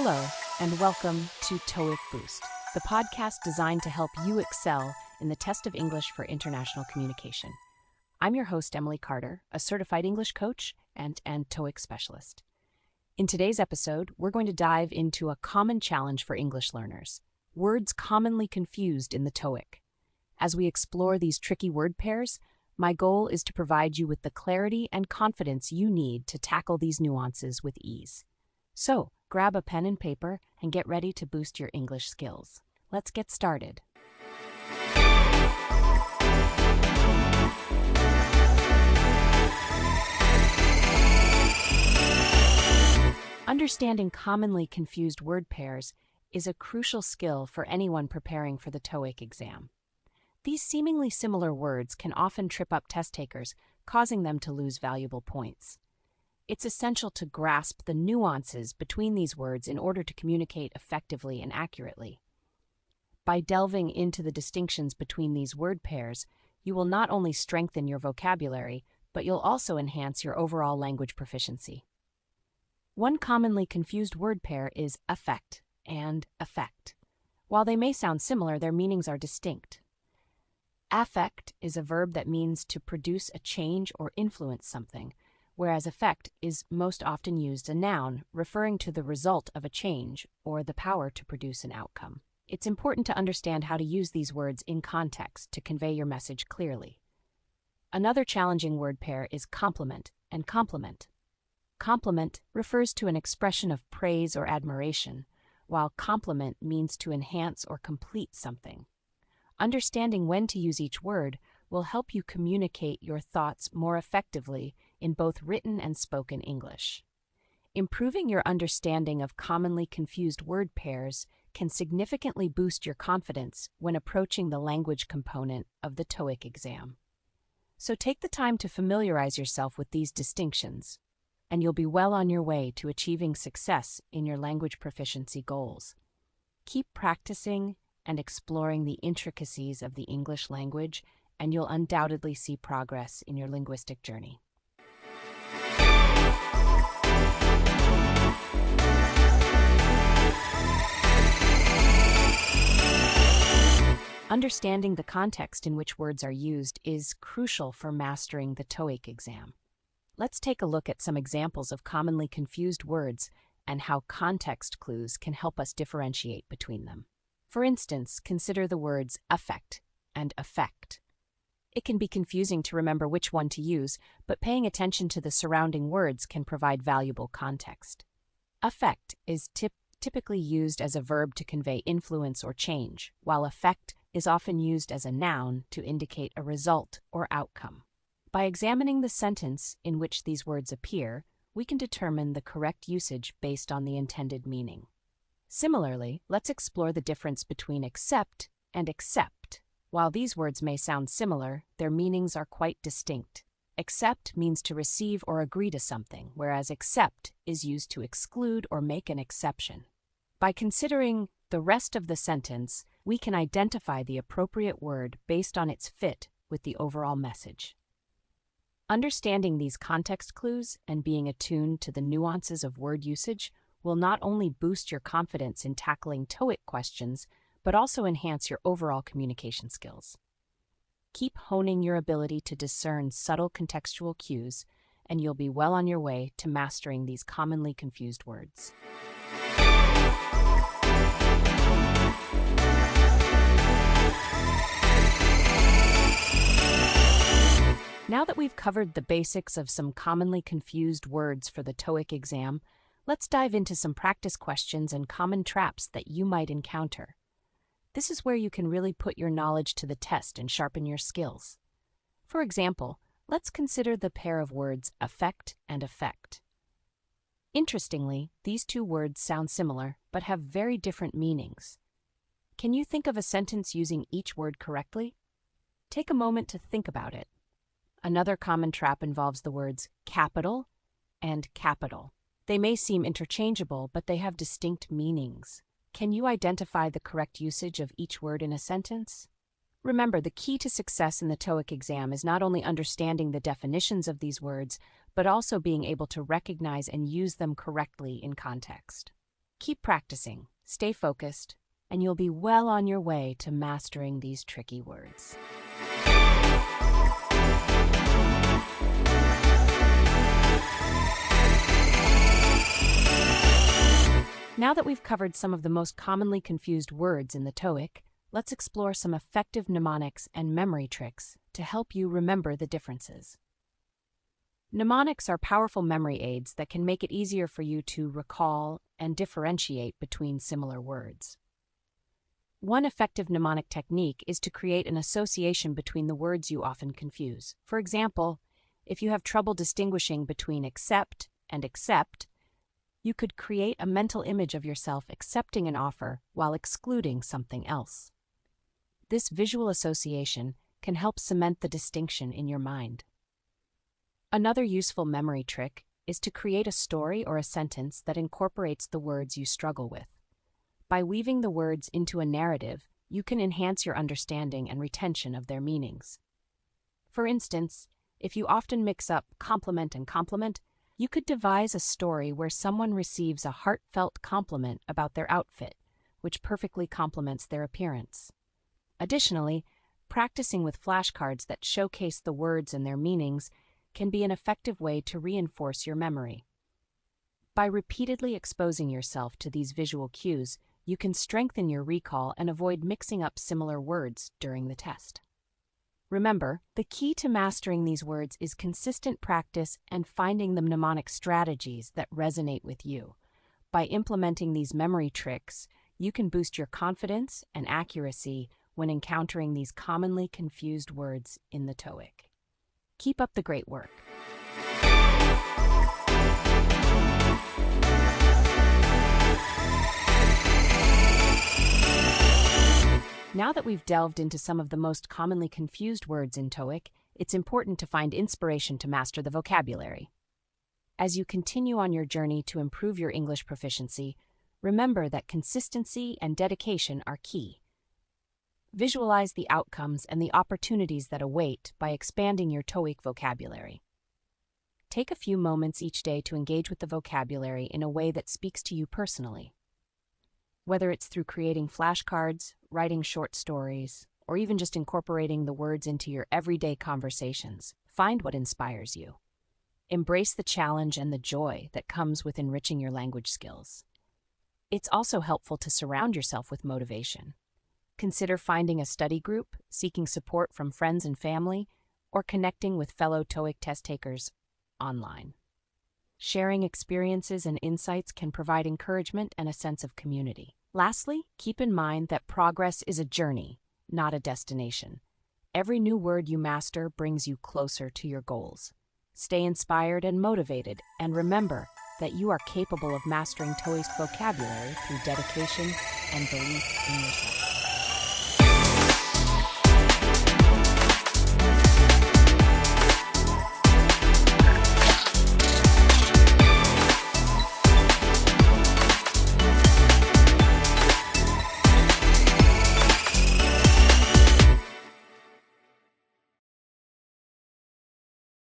Hello, and welcome to TOEIC Boost, the podcast designed to help you excel in the test of English for international communication. I'm your host, Emily Carter, a certified English coach and TOEIC specialist. In today's episode, we're going to dive into a common challenge for English learners, words commonly confused in the TOEIC. As we explore these tricky word pairs, my goal is to provide you with the clarity and confidence you need to tackle these nuances with ease. So, grab a pen and paper and get ready to boost your English skills. Let's get started. Understanding commonly confused word pairs is a crucial skill for anyone preparing for the TOEIC exam. These seemingly similar words can often trip up test takers, causing them to lose valuable points. It's essential to grasp the nuances between these words in order to communicate effectively and accurately. By delving into the distinctions between these word pairs, you will not only strengthen your vocabulary, but you'll also enhance your overall language proficiency. One commonly confused word pair is affect and effect. While they may sound similar, their meanings are distinct. Affect is a verb that means to produce a change or influence something, whereas effect is most often used a noun referring to the result of a change or the power to produce an outcome. It's important to understand how to use these words in context to convey your message clearly. Another challenging word pair is compliment and compliment. Compliment refers to an expression of praise or admiration, while compliment means to enhance or complete something. Understanding when to use each word will help you communicate your thoughts more effectively in both written and spoken English. Improving your understanding of commonly confused word pairs can significantly boost your confidence when approaching the language component of the TOEIC exam. So take the time to familiarize yourself with these distinctions, and you'll be well on your way to achieving success in your language proficiency goals. Keep practicing and exploring the intricacies of the English language, and you'll undoubtedly see progress in your linguistic journey. Understanding the context in which words are used is crucial for mastering the TOEIC exam. Let's take a look at some examples of commonly confused words and how context clues can help us differentiate between them. For instance, consider the words affect and effect. It can be confusing to remember which one to use, but paying attention to the surrounding words can provide valuable context. Affect is typically used as a verb to convey influence or change, while effect is often used as a noun to indicate a result or outcome. By examining the sentence in which these words appear, we can determine the correct usage based on the intended meaning. Similarly, let's explore the difference between accept and accept. While these words may sound similar, their meanings are quite distinct. Accept means to receive or agree to something, whereas accept is used to exclude or make an exception. By considering the rest of the sentence, we can identify the appropriate word based on its fit with the overall message. Understanding these context clues and being attuned to the nuances of word usage will not only boost your confidence in tackling TOEIC questions, but also enhance your overall communication skills. Keep honing your ability to discern subtle contextual cues, and you'll be well on your way to mastering these commonly confused words. Now that we've covered the basics of some commonly confused words for the TOEIC exam, let's dive into some practice questions and common traps that you might encounter. This is where you can really put your knowledge to the test and sharpen your skills. For example, let's consider the pair of words affect and effect. Interestingly, these two words sound similar but have very different meanings. Can you think of a sentence using each word correctly? Take a moment to think about it. Another common trap involves the words capital and capital. They may seem interchangeable, but they have distinct meanings. Can you identify the correct usage of each word in a sentence? Remember, the key to success in the TOEIC exam is not only understanding the definitions of these words, but also being able to recognize and use them correctly in context. Keep practicing, stay focused, and you'll be well on your way to mastering these tricky words. Now that we've covered some of the most commonly confused words in the TOEIC, let's explore some effective mnemonics and memory tricks to help you remember the differences. Mnemonics are powerful memory aids that can make it easier for you to recall and differentiate between similar words. One effective mnemonic technique is to create an association between the words you often confuse. For example, if you have trouble distinguishing between accept and accept, you could create a mental image of yourself accepting an offer while excluding something else. This visual association can help cement the distinction in your mind. Another useful memory trick is to create a story or a sentence that incorporates the words you struggle with. By weaving the words into a narrative, you can enhance your understanding and retention of their meanings. For instance, if you often mix up compliment and compliment, you could devise a story where someone receives a heartfelt compliment about their outfit, which perfectly complements their appearance. Additionally, practicing with flashcards that showcase the words and their meanings can be an effective way to reinforce your memory. By repeatedly exposing yourself to these visual cues, you can strengthen your recall and avoid mixing up similar words during the test. Remember, the key to mastering these words is consistent practice and finding the mnemonic strategies that resonate with you. By implementing these memory tricks, you can boost your confidence and accuracy when encountering these commonly confused words in the TOEIC. Keep up the great work. Now that we've delved into some of the most commonly confused words in TOEIC, it's important to find inspiration to master the vocabulary. As you continue on your journey to improve your English proficiency, remember that consistency and dedication are key. Visualize the outcomes and the opportunities that await by expanding your TOEIC vocabulary. Take a few moments each day to engage with the vocabulary in a way that speaks to you personally. Whether it's through creating flashcards, writing short stories, or even just incorporating the words into your everyday conversations, find what inspires you. Embrace the challenge and the joy that comes with enriching your language skills. It's also helpful to surround yourself with motivation. Consider finding a study group, seeking support from friends and family, or connecting with fellow TOEIC test takers online. Sharing experiences and insights can provide encouragement and a sense of community. Lastly, keep in mind that progress is a journey, not a destination. Every new word you master brings you closer to your goals. Stay inspired and motivated, and remember that you are capable of mastering TOEIC vocabulary through dedication and belief in yourself.